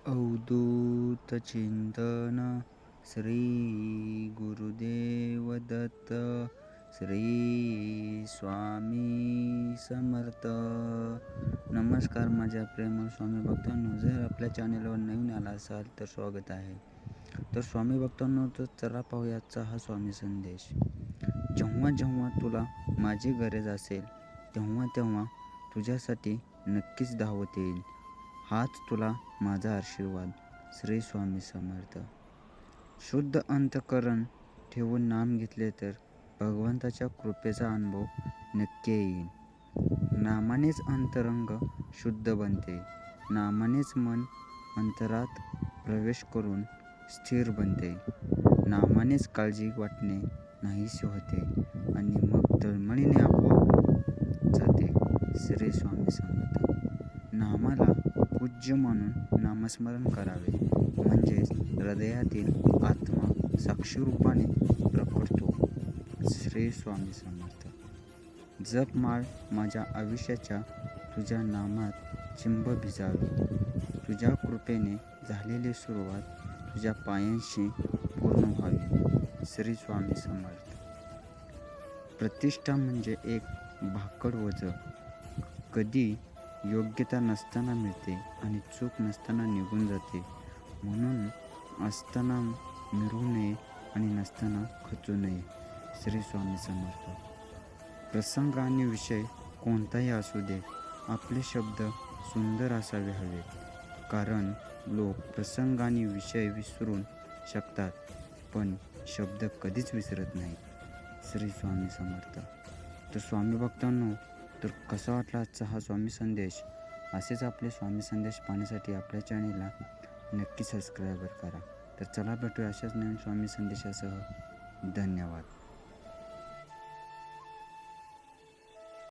अवधूत चिंतन श्री गुरुदेव दत्त श्री स्वामी समर्थ. नमस्कार माझ्या प्रेमळ स्वामी भक्तांनो, जर आपल्या चॅनलवर नवीन आला असाल तर स्वागत आहे. तर स्वामी भक्तांनो, तर चला पाहूया आजचा हा स्वामी संदेश. जेव्हा जेव्हा तुला माझी गरज असेल तेव्हा तेव्हा तुझ्यासाठी नक्कीच धावत येईल. हाच तुला माझा आशीर्वाद. श्री स्वामी समर्थ. शुद्ध अंतःकरण ठेवून नाम घेतले तर भगवंताच्या कृपेचा अनुभव नक्की येईल. नामानेच अंतरंग शुद्ध बनते. नामानेच मन अंतरात प्रवेश करून स्थिर बनते. नामानेच काळजी वाटणे नाहीसे होते आणि मग तळमळीने आपोआप जाते. श्री स्वामी समर्थ. नामाला पूज्य मानून नामस्मरण करावे, म्हणजेच हृदयातील आत्मा साक्षीरूपाने प्रकटतो. श्री स्वामी समर्थ. जपमाळ माझ्या आयुष्याच्या तुझ्या नामात चिंब भिजावी. तुझ्या कृपेने झालेली सुरुवात तुझ्या पायांशी पूर्ण व्हावी. श्री स्वामी समर्थ. प्रतिष्ठा म्हणजे एक भाकड ओझं. कधी योग्यता नसताना मिळते आणि चूक नसताना निघून जाते. म्हणून असताना मिरवू नये आणि नसताना खचू नये. श्री स्वामी समर्थ. प्रसंग आणि विषय कोणताही असू दे, आपले शब्द सुंदर असावे हवेत. कारण लोक प्रसंग आणि विषय विसरून शकतात, पण शब्द कधीच विसरत नाहीत. श्री स्वामी समर्थ. तर स्वामी भक्तांनो, तर कसा वाटला आजचा हा स्वामी संदेश? असेच आपले स्वामी संदेश पाहण्यासाठी आपल्या चॅनेलला नक्की सबस्क्राईब करा. तर चला भेटूया अशाच नवीन स्वामी संदेशासह. धन्यवाद.